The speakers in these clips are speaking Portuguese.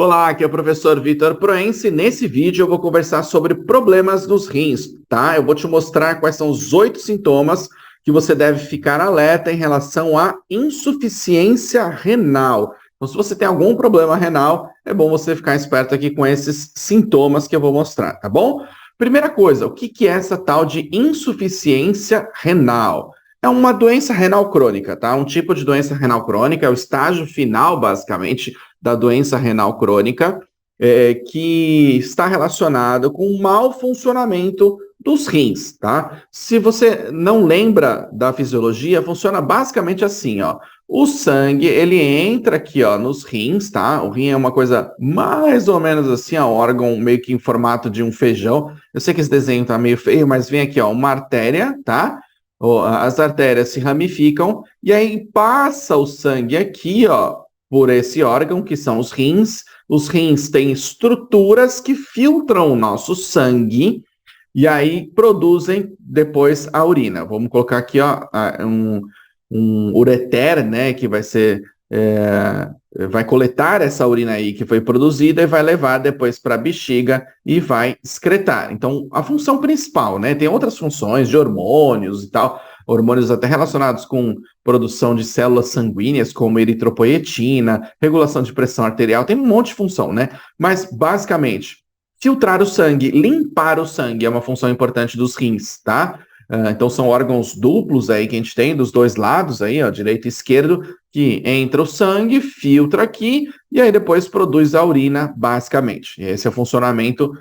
Olá, aqui é o professor Vitor Proença. Nesse vídeo eu vou conversar sobre problemas nos rins, tá? Eu vou te mostrar quais são os 8 sintomas que você deve ficar alerta em relação à insuficiência renal. Então, se você tem algum problema renal, é bom você ficar esperto aqui com esses sintomas que eu vou mostrar, tá bom? Primeira coisa, o que é essa tal de insuficiência renal? É uma doença renal crônica, tá? Um tipo de doença renal crônica, é o estágio final, basicamente, da doença renal crônica, que está relacionado com o mau funcionamento dos rins, tá? Se você não lembra da fisiologia, funciona basicamente assim, ó. O sangue, ele entra aqui, ó, nos rins, tá? O rim é uma coisa mais ou menos assim, ó, um órgão meio que em formato de um feijão. Eu sei que esse desenho tá meio feio, mas vem aqui, ó, uma artéria, tá? As artérias se ramificam e aí passa o sangue aqui, ó, por esse órgão, que são os rins. Os rins têm estruturas que filtram o nosso sangue e aí produzem depois a urina. Vamos colocar aqui, ó, um ureter, né, que vai ser vai coletar essa urina aí que foi produzida e vai levar depois para a bexiga e vai excretar. Então, a função principal, né, tem outras funções de hormônios e tal, hormônios até relacionados com produção de células sanguíneas, como eritropoietina, regulação de pressão arterial, tem um monte de função, né? Mas, basicamente, filtrar o sangue, limpar o sangue é uma função importante dos rins, tá? Então são órgãos duplos aí que a gente tem dos dois lados aí, ó, direito e esquerdo, que entra o sangue, filtra aqui e aí depois produz a urina, basicamente. Esse é o funcionamento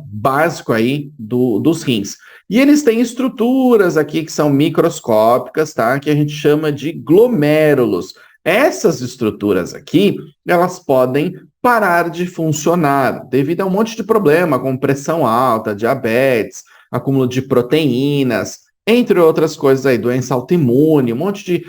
básico aí dos rins. E eles têm estruturas aqui que são microscópicas, tá? Que a gente chama de glomérulos. Essas estruturas aqui, elas podem parar de funcionar devido a um monte de problema, como pressão alta, diabetes, acúmulo de proteínas, entre outras coisas aí, doença autoimune, um monte de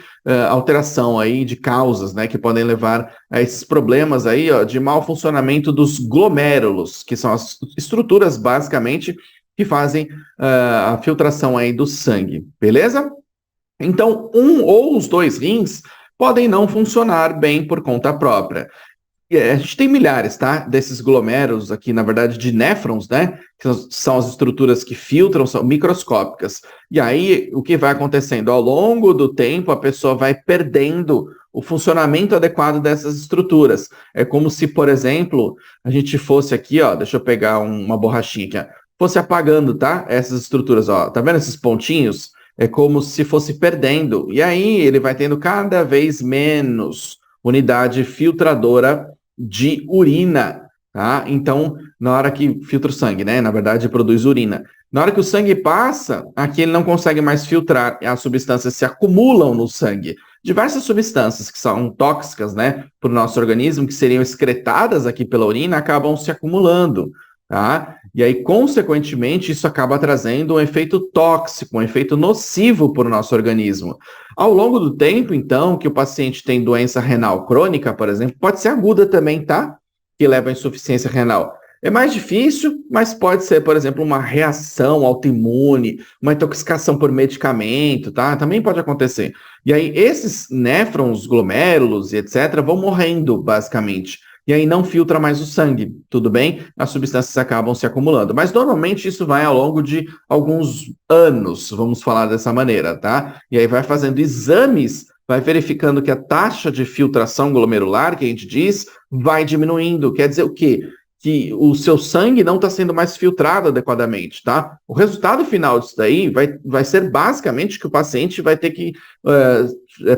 alteração aí de causas, né, que podem levar a esses problemas aí, ó, de mau funcionamento dos glomérulos, que são as estruturas, basicamente, que fazem a filtração aí do sangue, beleza? Então, um ou os dois rins podem não funcionar bem por conta própria. A gente tem milhares, tá? Desses glomérulos aqui, na verdade, de néfrons, né? Que são as estruturas que filtram, são microscópicas. E aí, o que vai acontecendo? Ao longo do tempo, a pessoa vai perdendo o funcionamento adequado dessas estruturas. É como se, por exemplo, a gente fosse aqui, ó, deixa eu pegar uma borrachinha aqui, ó, fosse apagando, tá? Essas estruturas, ó, tá vendo esses pontinhos? É como se fosse perdendo. E aí, ele vai tendo cada vez menos unidade filtradora de urina, tá? Então, na hora que filtra o sangue, né? Na verdade, produz urina. Na hora que o sangue passa, aqui ele não consegue mais filtrar, as substâncias se acumulam no sangue. Diversas substâncias que são tóxicas, né, para o nosso organismo, que seriam excretadas aqui pela urina, acabam se acumulando, tá? E aí, consequentemente, isso acaba trazendo um efeito tóxico, um efeito nocivo para o nosso organismo. Ao longo do tempo, então, que o paciente tem doença renal crônica, por exemplo, pode ser aguda também, tá? Que leva à insuficiência renal. É mais difícil, mas pode ser, por exemplo, uma reação autoimune, uma intoxicação por medicamento, tá? Também pode acontecer. E aí, esses néfrons, glomérulos e etc., vão morrendo, basicamente. E aí não filtra mais o sangue, tudo bem? As substâncias acabam se acumulando. Mas normalmente isso vai ao longo de alguns anos, vamos falar dessa maneira, tá? E aí vai fazendo exames, vai verificando que a taxa de filtração glomerular, que a gente diz, vai diminuindo. Quer dizer o quê? Que o seu sangue não está sendo mais filtrado adequadamente, tá? O resultado final disso daí vai ser basicamente que o paciente vai ter que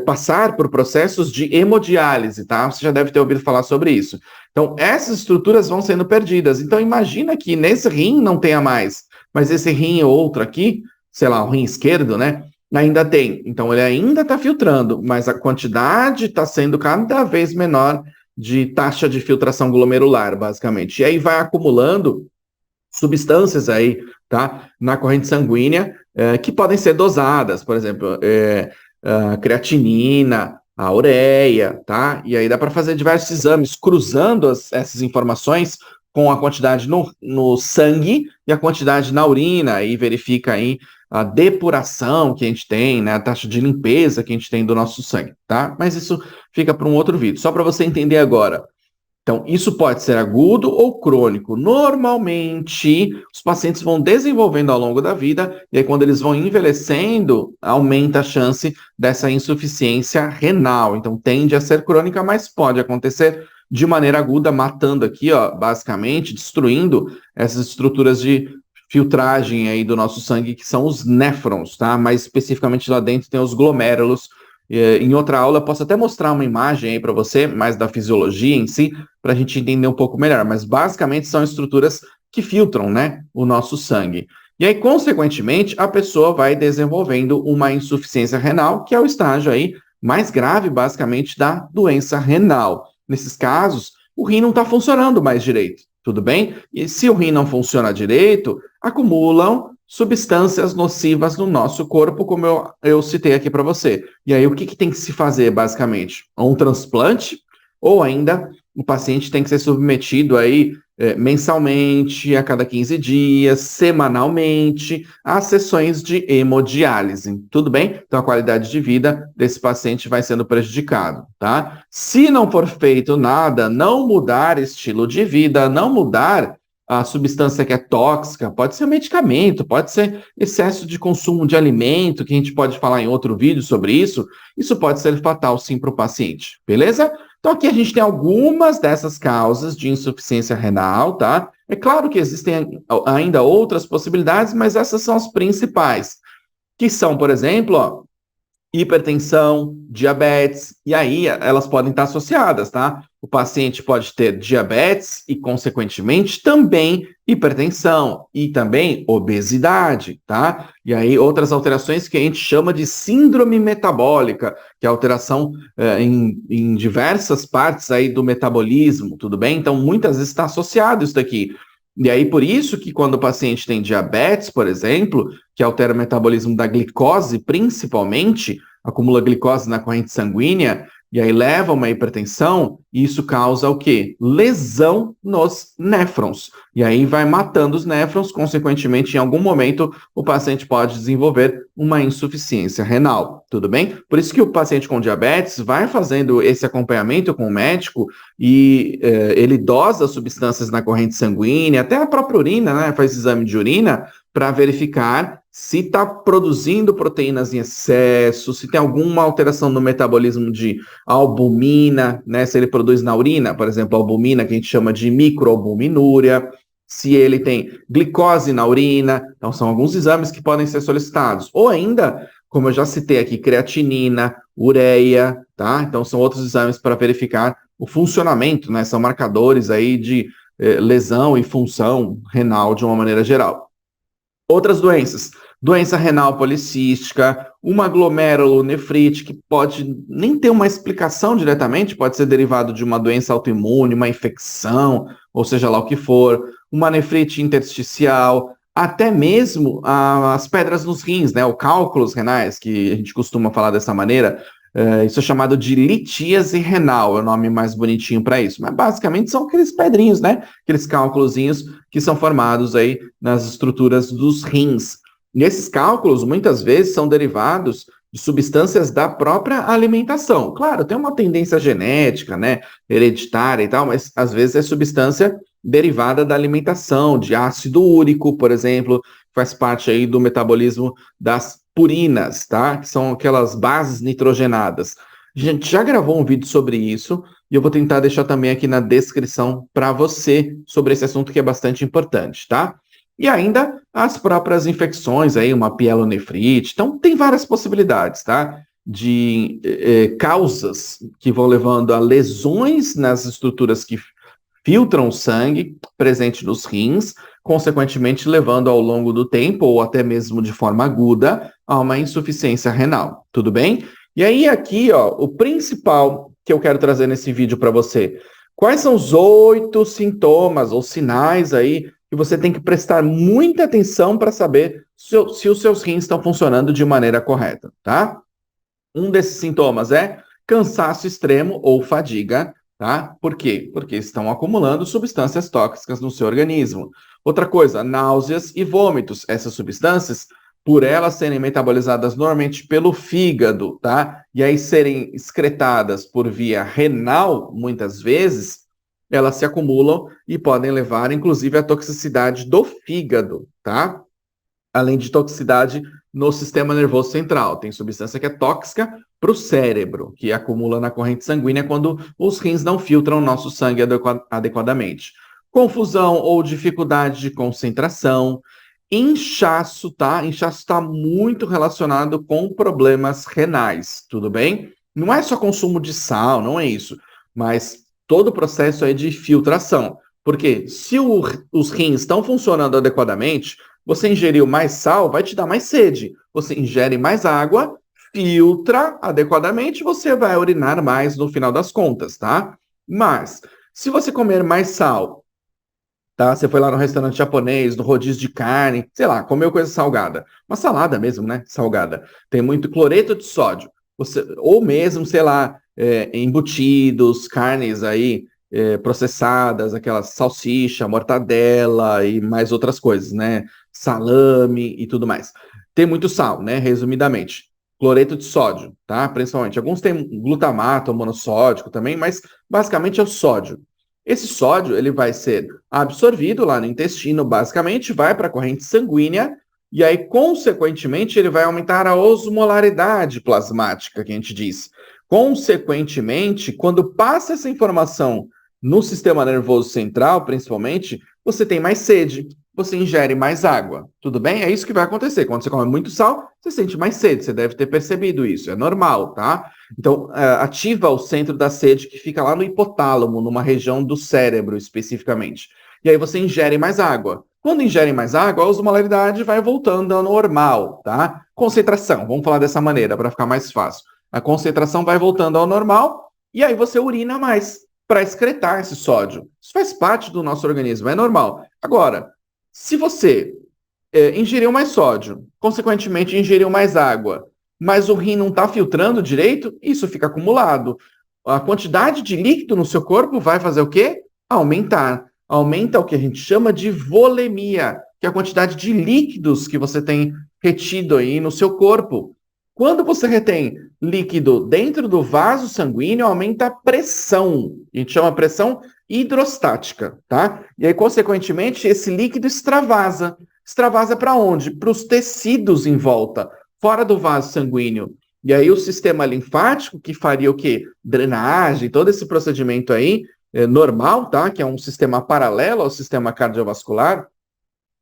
passar por processos de hemodiálise, tá? Você já deve ter ouvido falar sobre isso. Então, essas estruturas vão sendo perdidas. Então, imagina que nesse rim não tenha mais, mas esse rim ou outro aqui, sei lá, o rim esquerdo, né? Ainda tem. Então, ele ainda está filtrando, mas a quantidade está sendo cada vez menor de taxa de filtração glomerular, basicamente. E aí vai acumulando substâncias aí, tá? Na corrente sanguínea, que podem ser dosadas, por exemplo, a creatinina, a ureia, tá? E aí dá para fazer diversos exames cruzando essas informações com a quantidade no sangue e a quantidade na urina, e verifica aí a depuração que a gente tem, né, a taxa de limpeza que a gente tem do nosso sangue, tá? Mas isso fica para um outro vídeo. Só para você entender agora, Então, isso pode ser agudo ou crônico. Normalmente, os pacientes vão desenvolvendo ao longo da vida, e aí, quando eles vão envelhecendo, aumenta a chance dessa insuficiência renal. Então, tende a ser crônica, mas pode acontecer de maneira aguda, matando aqui, ó, basicamente, destruindo essas estruturas de filtragem aí do nosso sangue, que são os néfrons, tá? Mais especificamente lá dentro tem os glomérulos. Em outra aula, eu posso até mostrar uma imagem aí para você, mais da fisiologia em si, para a gente entender um pouco melhor. Mas basicamente são estruturas que filtram, né, o nosso sangue. E aí, consequentemente, a pessoa vai desenvolvendo uma insuficiência renal, que é o estágio aí mais grave, basicamente, da doença renal. Nesses casos, o rim não está funcionando mais direito, tudo bem? E se o rim não funciona direito, acumulam substâncias nocivas no nosso corpo, como eu citei aqui para você. E aí, o que tem que se fazer, basicamente? Um transplante, ou ainda o paciente tem que ser submetido aí mensalmente, a cada 15 dias, semanalmente, a sessões de hemodiálise. Tudo bem? Então, a qualidade de vida desse paciente vai sendo prejudicado, tá? Se não for feito nada, não mudar estilo de vida, não mudar a substância que é tóxica, pode ser medicamento, pode ser excesso de consumo de alimento, que a gente pode falar em outro vídeo sobre isso pode ser fatal sim para o paciente, beleza? Então aqui a gente tem algumas dessas causas de insuficiência renal, tá? É claro que existem ainda outras possibilidades, mas essas são as principais, que são, por exemplo, ó, hipertensão, diabetes, e aí elas podem estar associadas, tá? O paciente pode ter diabetes e, consequentemente, também hipertensão e também obesidade, tá? E aí outras alterações que a gente chama de síndrome metabólica, que é alteração em diversas partes aí do metabolismo, tudo bem? Então, muitas vezes está associado isso daqui. E aí, por isso que quando o paciente tem diabetes, por exemplo, que altera o metabolismo da glicose, principalmente, acumula glicose na corrente sanguínea, e aí leva a uma hipertensão, e isso causa o quê? Lesão nos néfrons. E aí vai matando os néfrons, consequentemente, em algum momento, o paciente pode desenvolver uma insuficiência renal, tudo bem? Por isso que o paciente com diabetes vai fazendo esse acompanhamento com o médico e ele dosa substâncias na corrente sanguínea, até a própria urina, né? Faz exame de urina para verificar se está produzindo proteínas em excesso, se tem alguma alteração no metabolismo de albumina, né? Se ele produz na urina, por exemplo, albumina, que a gente chama de microalbuminúria, se ele tem glicose na urina. Então, são alguns exames que podem ser solicitados. Ou ainda, como eu já citei aqui, creatinina, ureia, tá? Então, são outros exames para verificar o funcionamento, né? São marcadores aí de lesão e função renal de uma maneira geral. Outras doenças, doença renal policística, uma glomerulonefrite, que pode nem ter uma explicação diretamente, pode ser derivado de uma doença autoimune, uma infecção, ou seja lá o que for, uma nefrite intersticial, até mesmo as pedras nos rins, né, o cálculos renais, que a gente costuma falar dessa maneira, isso é chamado de litíase renal, é o nome mais bonitinho para isso. Mas basicamente são aqueles pedrinhos, né? Aqueles cálculozinhos que são formados aí nas estruturas dos rins. E esses cálculos, muitas vezes, são derivados de substâncias da própria alimentação. Claro, tem uma tendência genética, né? Hereditária e tal, mas às vezes é substância derivada da alimentação, de ácido úrico, por exemplo, faz parte aí do metabolismo das purinas, tá? Que são aquelas bases nitrogenadas. A gente já gravou um vídeo sobre isso e eu vou tentar deixar também aqui na descrição para você sobre esse assunto que é bastante importante, tá? E ainda as próprias infecções aí, uma pielonefrite. Então, tem várias possibilidades, tá? De causas que vão levando a lesões nas estruturas que filtram o sangue presente nos rins, consequentemente levando ao longo do tempo, ou até mesmo de forma aguda, a uma insuficiência renal. Tudo bem? E aí, aqui, ó, o principal que eu quero trazer nesse vídeo para você. Quais são os 8 sintomas ou sinais aí que você tem que prestar muita atenção para saber se os seus rins estão funcionando de maneira correta, tá? Um desses sintomas é cansaço extremo ou fadiga, tá? Por quê? Porque estão acumulando substâncias tóxicas no seu organismo. Outra coisa, náuseas e vômitos. Essas substâncias, por elas serem metabolizadas normalmente pelo fígado, tá? E aí serem excretadas por via renal, muitas vezes, elas se acumulam e podem levar, inclusive, à toxicidade do fígado, tá? Além de toxicidade no sistema nervoso central. Tem substância que é tóxica para o cérebro, que acumula na corrente sanguínea quando os rins não filtram o nosso sangue adequadamente. Confusão ou dificuldade de concentração, inchaço, tá? Inchaço está muito relacionado com problemas renais, tudo bem? Não é só consumo de sal, não é isso, mas todo o processo aí de filtração. Porque se os rins estão funcionando adequadamente, você ingeriu mais sal, vai te dar mais sede. Você ingere mais água, filtra adequadamente, você vai urinar mais no final das contas, tá? Mas, se você comer mais sal, tá? Você foi lá no restaurante japonês, no rodízio de carne, sei lá, comeu coisa salgada. Uma salada mesmo, né? Salgada. Tem muito cloreto de sódio. Ou mesmo, sei lá, embutidos, carnes aí, processadas, aquelas salsicha, mortadela e mais outras coisas, né? Salame e tudo mais. Tem muito sal, né? Resumidamente. Cloreto de sódio, tá? Principalmente. Alguns têm glutamato, monossódico também, mas basicamente é o sódio. Esse sódio, ele vai ser absorvido lá no intestino, basicamente, vai para a corrente sanguínea, e aí, consequentemente, ele vai aumentar a osmolaridade plasmática, que a gente diz. Consequentemente, quando passa essa informação no sistema nervoso central, principalmente, você tem mais sede, você ingere mais água. Tudo bem? É isso que vai acontecer. Quando você come muito sal, você sente mais sede. Você deve ter percebido isso. É normal, tá? Então, ativa o centro da sede que fica lá no hipotálamo, numa região do cérebro especificamente. E aí você ingere mais água. Quando ingere mais água, a osmolaridade vai voltando ao normal, tá? Concentração, vamos falar dessa maneira para ficar mais fácil. A concentração vai voltando ao normal e aí você urina mais para excretar esse sódio. Isso faz parte do nosso organismo, é normal. Agora, se você ingeriu mais sódio, consequentemente ingeriu mais água, mas o rim não está filtrando direito, isso fica acumulado. A quantidade de líquido no seu corpo vai fazer o quê? Aumentar. Aumenta o que a gente chama de volemia, que é a quantidade de líquidos que você tem retido aí no seu corpo. Quando você retém líquido dentro do vaso sanguíneo, aumenta a pressão. A gente chama pressão hidrostática, tá? E aí, consequentemente, esse líquido extravasa. Extravasa para onde? Para os tecidos em volta, fora do vaso sanguíneo. E aí o sistema linfático, que faria o quê? Drenagem, todo esse procedimento aí, normal, tá? Que é um sistema paralelo ao sistema cardiovascular,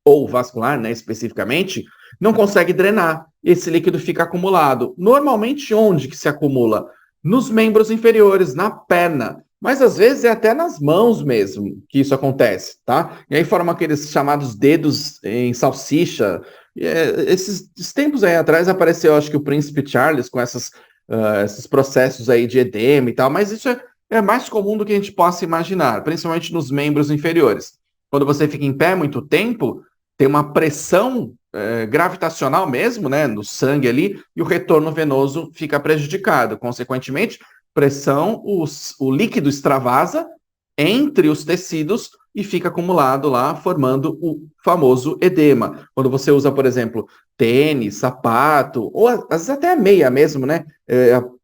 ou vascular, né, especificamente, não consegue drenar. Esse líquido fica acumulado. Normalmente, onde que se acumula? Nos membros inferiores, na perna. Mas às vezes é até nas mãos mesmo que isso acontece, tá? E aí formam aqueles chamados dedos em salsicha. Esses tempos aí atrás apareceu, acho que o Príncipe Charles com esses processos aí de edema e tal, mas isso é mais comum do que a gente possa imaginar, principalmente nos membros inferiores. Quando você fica em pé muito tempo, tem uma pressão gravitacional mesmo, né, no sangue ali, e o retorno venoso fica prejudicado. Consequentemente, pressão, o líquido extravasa entre os tecidos e fica acumulado lá, formando o famoso edema. Quando você usa, por exemplo, tênis, sapato, ou às vezes até a meia mesmo, né,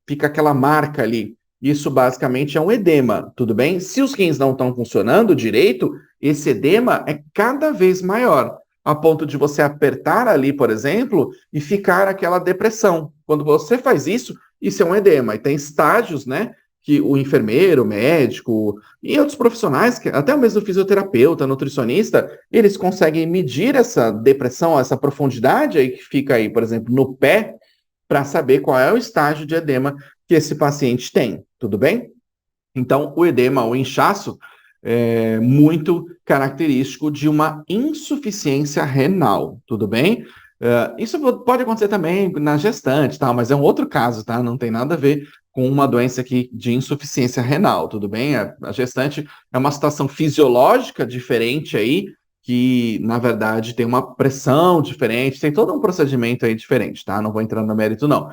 fica aquela marca ali. Isso basicamente é um edema, tudo bem? Se os rins não estão funcionando direito, esse edema é cada vez maior, a ponto de você apertar ali, por exemplo, e ficar aquela depressão. Quando você faz isso, isso é um edema. E tem estágios, né, que o enfermeiro, o médico e outros profissionais, até mesmo o fisioterapeuta, nutricionista, eles conseguem medir essa depressão, essa profundidade aí que fica aí, por exemplo, no pé, para saber qual é o estágio de edema que esse paciente tem, tudo bem? Então, o edema, o inchaço, é muito característico de uma insuficiência renal, tudo bem? Isso pode acontecer também na gestante, tá? Mas é um outro caso, tá? Não tem nada a ver com uma doença aqui de insuficiência renal, tudo bem? A gestante é uma situação fisiológica diferente aí, que, na verdade, tem uma pressão diferente, tem todo um procedimento aí diferente, tá? Não vou entrar no mérito, não.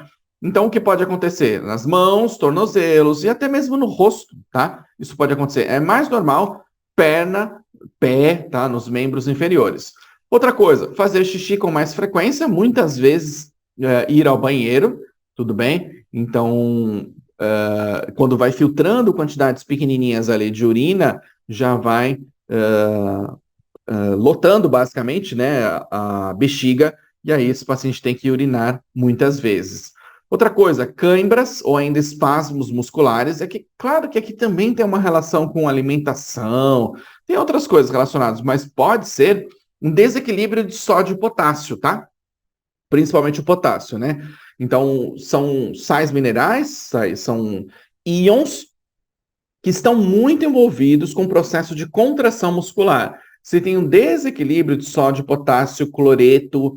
Então, o que pode acontecer? Nas mãos, tornozelos e até mesmo no rosto, tá? Isso pode acontecer. É mais normal perna, pé, tá? Nos membros inferiores. Outra coisa, fazer xixi com mais frequência, muitas vezes ir ao banheiro, tudo bem? Então, quando vai filtrando quantidades pequenininhas ali de urina, já vai lotando basicamente, né, a bexiga, e aí esse paciente tem que urinar muitas vezes. Outra coisa, cãibras ou ainda espasmos musculares, é que, claro que aqui também tem uma relação com alimentação, tem outras coisas relacionadas, mas pode ser um desequilíbrio de sódio e potássio, tá? Principalmente o potássio, né? Então, são sais minerais, são íons que estão muito envolvidos com o processo de contração muscular. Você tem um desequilíbrio de sódio, potássio, cloreto,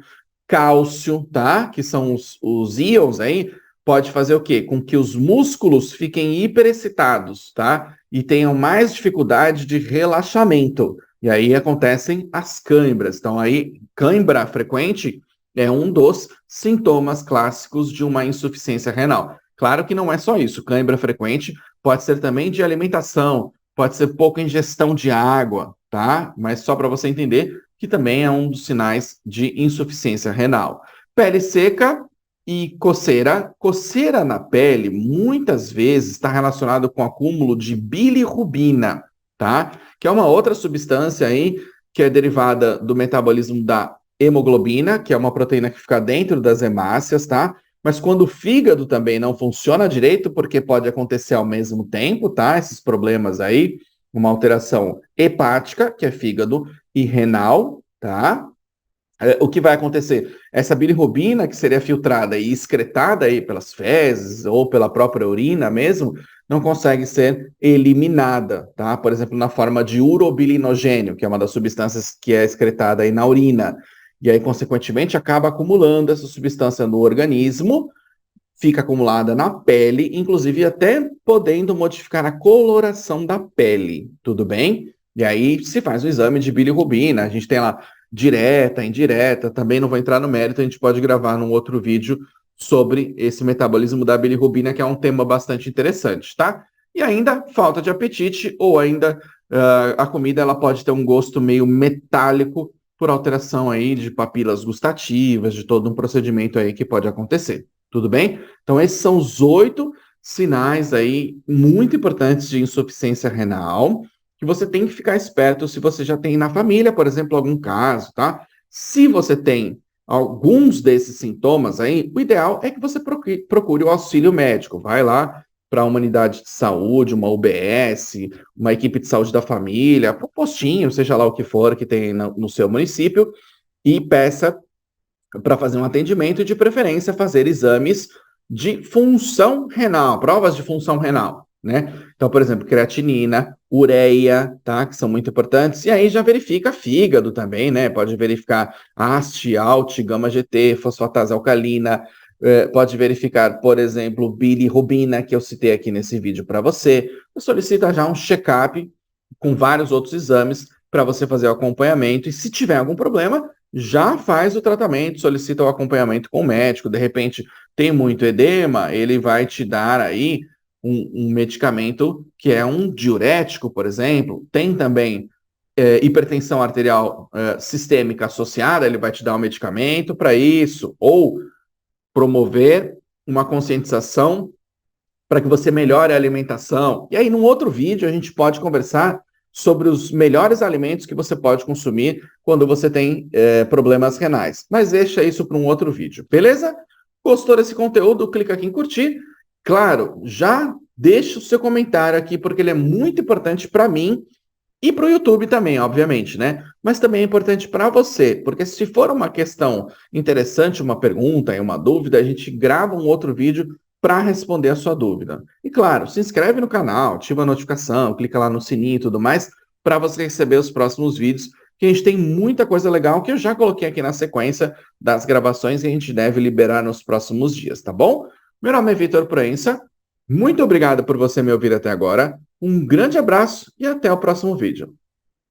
cálcio, tá? Que são os íons aí, pode fazer o quê? Com que os músculos fiquem hiperexcitados, tá? E tenham mais dificuldade de relaxamento. E aí acontecem as cãibras. Então, aí, cãibra frequente é um dos sintomas clássicos de uma insuficiência renal. Claro que não é só isso. Cãibra frequente pode ser também de alimentação, pode ser pouca ingestão de água, tá? Mas só para você entender que também é um dos sinais de insuficiência renal. Pele seca e coceira. Coceira na pele muitas vezes está relacionado com acúmulo de bilirrubina, tá? Que é uma outra substância aí que é derivada do metabolismo da hemoglobina, que é uma proteína que fica dentro das hemácias, tá? Mas quando o fígado também não funciona direito, porque pode acontecer ao mesmo tempo, tá? Esses problemas aí, uma alteração hepática, que é fígado, e renal, tá? O que vai acontecer? Essa bilirrubina que seria filtrada e excretada aí pelas fezes ou pela própria urina mesmo, não consegue ser eliminada, tá? Por exemplo, na forma de urobilinogênio, que é uma das substâncias que é excretada aí na urina. E aí, consequentemente, acaba acumulando essa substância no organismo, fica acumulada na pele, inclusive até podendo modificar a coloração da pele, tudo bem? E aí se faz o exame de bilirrubina, a gente tem lá direta, indireta, também não vou entrar no mérito, a gente pode gravar num outro vídeo sobre esse metabolismo da bilirrubina, que é um tema bastante interessante, tá? E ainda falta de apetite, ou ainda a comida ela pode ter um gosto meio metálico por alteração aí de papilas gustativas, de todo um procedimento aí que pode acontecer. Tudo bem? Então, esses são os 8 sinais aí muito importantes de insuficiência renal que você tem que ficar esperto se você já tem na família, por exemplo, algum caso, tá? Se você tem alguns desses sintomas aí, o ideal é que você procure o auxílio médico. Vai lá para uma unidade de saúde, uma UBS, uma equipe de saúde da família, um postinho, seja lá o que for que tem no seu município, e peça para fazer um atendimento e, de preferência, fazer exames de função renal, provas de função renal, né? Então, por exemplo, creatinina, ureia, tá? Que são muito importantes. E aí já verifica fígado também, né? Pode verificar AST, ALT, gama-GT, fosfatase alcalina. Pode verificar, por exemplo, bilirrubina, que eu citei aqui nesse vídeo para você. Solicita já um check-up com vários outros exames para você fazer o acompanhamento. E se tiver algum problema, já faz o tratamento, solicita o acompanhamento com o médico. De repente, tem muito edema, ele vai te dar aí um medicamento que é um diurético, por exemplo. Tem também hipertensão arterial sistêmica associada, ele vai te dar um medicamento para isso, ou promover uma conscientização para que você melhore a alimentação. E aí, num outro vídeo, a gente pode conversar sobre os melhores alimentos que você pode consumir quando você tem problemas renais. Mas deixa isso para um outro vídeo, beleza? Gostou desse conteúdo? Clica aqui em curtir. Claro, já deixa o seu comentário aqui, porque ele é muito importante para mim e para o YouTube também, obviamente, né? Mas também é importante para você, porque se for uma questão interessante, uma pergunta e uma dúvida, a gente grava um outro vídeo para responder a sua dúvida. E claro, se inscreve no canal, ativa a notificação, clica lá no sininho e tudo mais, para você receber os próximos vídeos, que a gente tem muita coisa legal que eu já coloquei aqui na sequência das gravações que a gente deve liberar nos próximos dias, tá bom? Meu nome é Vitor Proença, muito obrigado por você me ouvir até agora, um grande abraço e até o próximo vídeo.